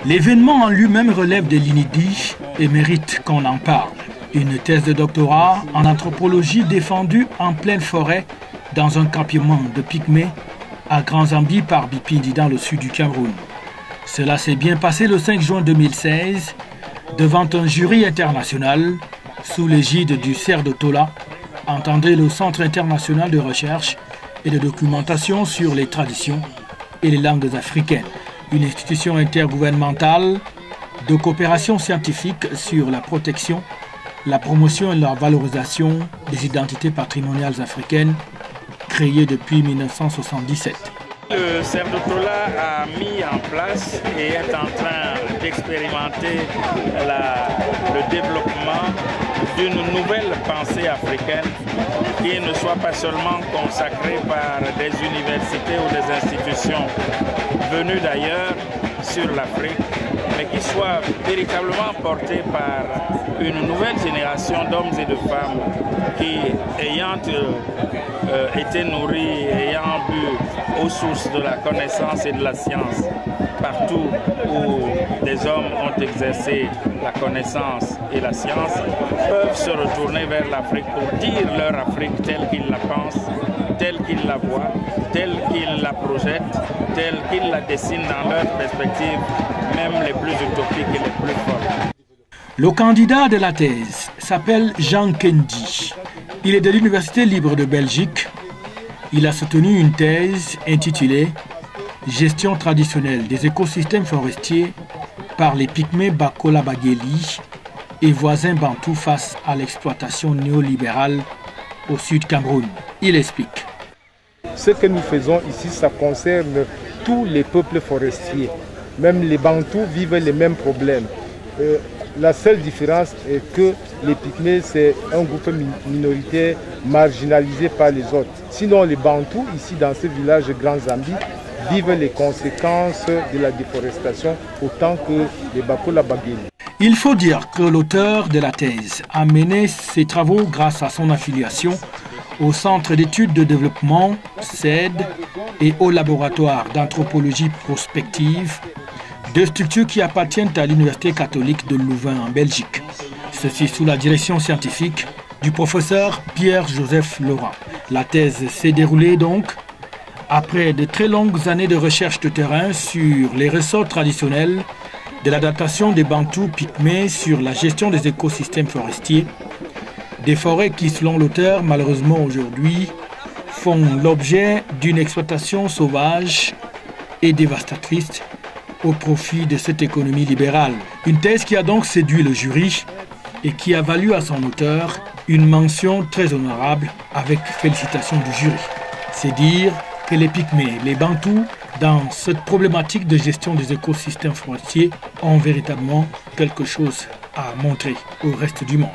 L'événement en lui-même relève de l'inédit et mérite qu'on en parle. Une thèse de doctorat en anthropologie défendue en pleine forêt dans un campement de Pygmées à Grand Zambie par Bipindi dans le sud du Cameroun. Cela s'est bien passé le 5 juin 2016 devant un jury international sous l'égide du CERF de Tola, entendez le Centre international de recherche et de documentation sur les traditions et les langues africaines, une institution intergouvernementale de coopération scientifique sur la protection, la promotion et la valorisation des identités patrimoniales africaines, créée depuis 1977. Le CERF de Tola a mis en place et est en train d'expérimenter le développement d'une nouvelle pensée africaine qui ne soit pas seulement consacrée par des universités ou des institutions venues d'ailleurs sur l'Afrique, mais qui soit véritablement portée par une nouvelle génération d'hommes et de femmes qui, ayant été nourris, ayant bu aux sources de la connaissance et de la science, partout où des hommes ont exercé la connaissance et la science, peuvent se retourner vers l'Afrique pour dire leur Afrique telle qu'ils la pensent, telle qu'ils la voient, telle qu'ils la projettent, telle qu'ils la dessinent dans leurs perspectives, même les plus utopiques et les plus fortes. Le candidat de la thèse s'appelle Jean Kendi. Il est de l'Université libre de Belgique. Il a soutenu une thèse intitulée « Gestion traditionnelle des écosystèmes forestiers par les Pygmées Bakola Bagéli et voisins bantous face à l'exploitation néolibérale au sud Cameroun ». Il explique. Ce que nous faisons ici, ça concerne tous les peuples forestiers. Même les bantous vivent les mêmes problèmes. La seule différence est que les Pygmées, c'est un groupe minoritaire marginalisé par les autres. Sinon, les bantous, ici dans ce village de Grand Zambie, vivent les conséquences de la déforestation autant que les Bakola Bagéli. Il faut dire que l'auteur de la thèse a mené ses travaux grâce à son affiliation au Centre d'études de développement, CED, et au laboratoire d'anthropologie prospective, deux structures qui appartiennent à l'Université catholique de Louvain en Belgique. Ceci sous la direction scientifique du professeur Pierre-Joseph Laurent. La thèse s'est déroulée donc après de très longues années de recherche de terrain sur les ressorts traditionnels de l'adaptation des bantous pygmées sur la gestion des écosystèmes forestiers, des forêts qui, selon l'auteur, malheureusement aujourd'hui, font l'objet d'une exploitation sauvage et dévastatrice au profit de cette économie libérale. Une thèse qui a donc séduit le jury et qui a valu à son auteur une mention très honorable avec félicitations du jury. C'est dire que les Pygmées, les Bantous, dans cette problématique de gestion des écosystèmes forestiers, ont véritablement quelque chose à montrer au reste du monde.